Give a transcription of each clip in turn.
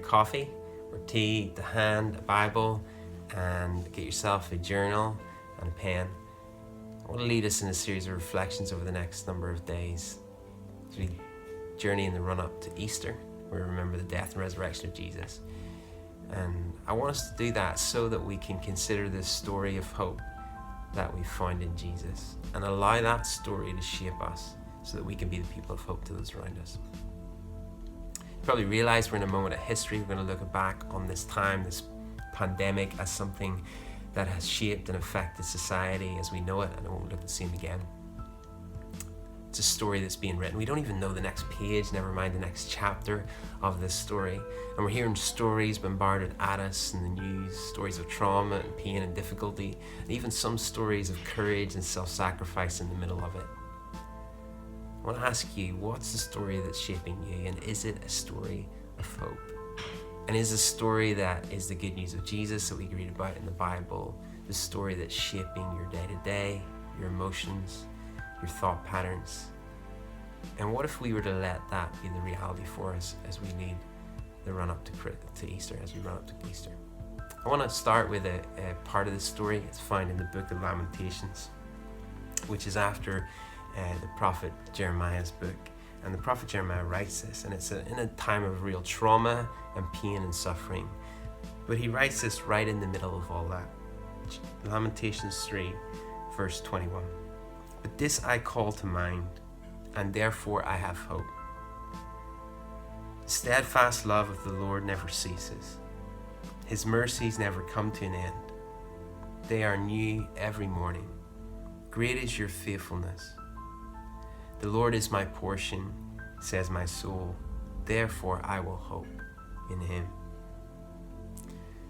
coffee or tea, the hand, a Bible, and get yourself a journal and a pen. I want to lead us in a series of reflections over the next number of days as we journey in the run-up to Easter, where we remember the death and resurrection of Jesus. And I want us to do that so that we can consider this story of hope that we find in Jesus and allow that story to shape us so that we can be the people of hope to those around us. You probably realize we're in a moment of history. We're going to look back on this time, this pandemic, as something that has shaped and affected society as we know it, and it won't look the same again. It's a story that's being written. We don't even know the next page, never mind the next chapter of this story. And we're hearing stories bombarded at us in the news, stories of trauma and pain and difficulty, and even some stories of courage and self-sacrifice in the middle of it. I want to ask you, what's the story that's shaping you, and is it a story of hope? And is the story that is the good news of Jesus that we read about in the Bible, the story that's shaping your day-to-day, your emotions, your thought patterns? And what if we were to let that be the reality for us as we lead the run-up to Easter, as we run up to Easter? I want to start with a part of the story. It's found in the book of Lamentations, which is after the prophet Jeremiah's book. And the prophet Jeremiah writes this, and it's in a time of real trauma and pain and suffering. But he writes this right in the middle of all that. Lamentations 3, verse 21. But this I call to mind, and therefore I have hope. The steadfast love of the Lord never ceases. His mercies never come to an end. They are new every morning. Great is your faithfulness. The Lord is my portion, says my soul. Therefore I will hope in him.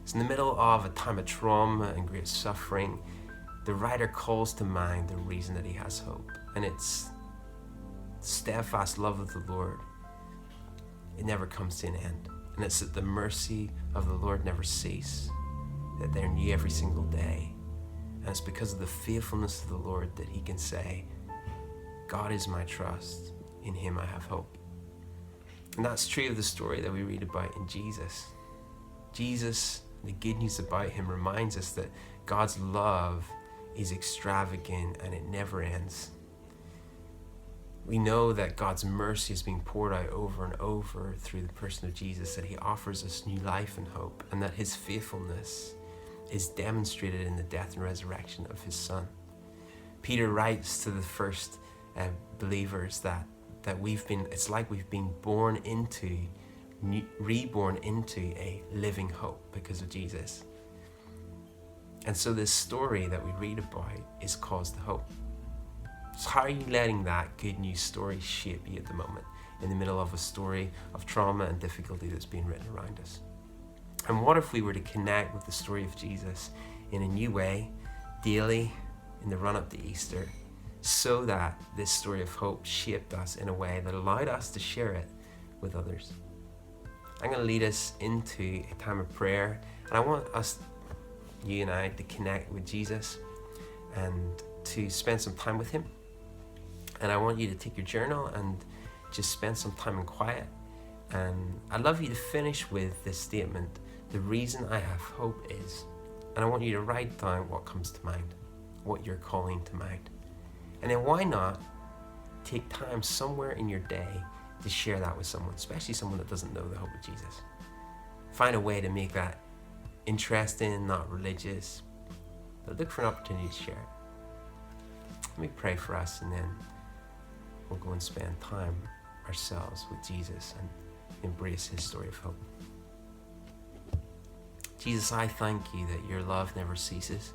It's in the middle of a time of trauma and great suffering. The writer calls to mind the reason that he has hope. And it's the steadfast love of the Lord. It never comes to an end. And it's that the mercy of the Lord never cease, that they're new every single day. And it's because of the faithfulness of the Lord that he can say, God is my trust, in him I have hope. And that's true of the story that we read about in Jesus. Jesus, the good news about him, reminds us that God's love is extravagant and it never ends. We know that God's mercy is being poured out over and over through the person of Jesus, that he offers us new life and hope, and that his faithfulness is demonstrated in the death and resurrection of his Son. Peter writes to the first believers that it's like we've been reborn into a living hope because of Jesus. And so this story that we read about is cause to hope. So how are you letting that good news story shape you at the moment, in the middle of a story of trauma and difficulty that's being written around us? And what if we were to connect with the story of Jesus in a new way, daily, in the run-up to Easter, so that this story of hope shaped us in a way that allowed us to share it with others? I'm going to lead us into a time of prayer, and I want us, you and I, to connect with Jesus and to spend some time with him. And I want you to take your journal and just spend some time in quiet. And I'd love you to finish with this statement: the reason I have hope is, and I want you to write down what comes to mind, what you're calling to mind. And then why not take time somewhere in your day to share that with someone, especially someone that doesn't know the hope of Jesus. Find a way to make that interesting, not religious, but look for an opportunity to share it. Let me pray for us, and then we'll go and spend time ourselves with Jesus and embrace his story of hope. Jesus, I thank you that your love never ceases,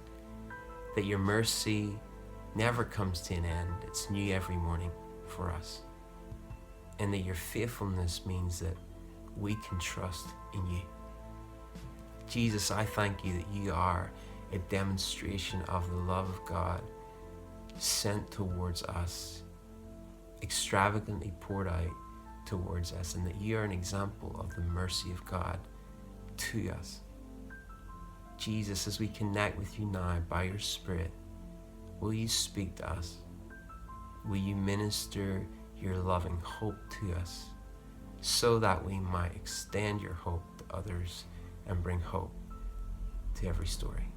that your mercy never comes to an end. It's new every morning for us. And that your faithfulness means that we can trust in you. Jesus, I thank you that you are a demonstration of the love of God sent towards us, extravagantly poured out towards us, and that you are an example of the mercy of God to us. Jesus, as we connect with you now by your Spirit, will you speak to us? Will you minister your loving hope to us so that we might extend your hope to others and bring hope to every story.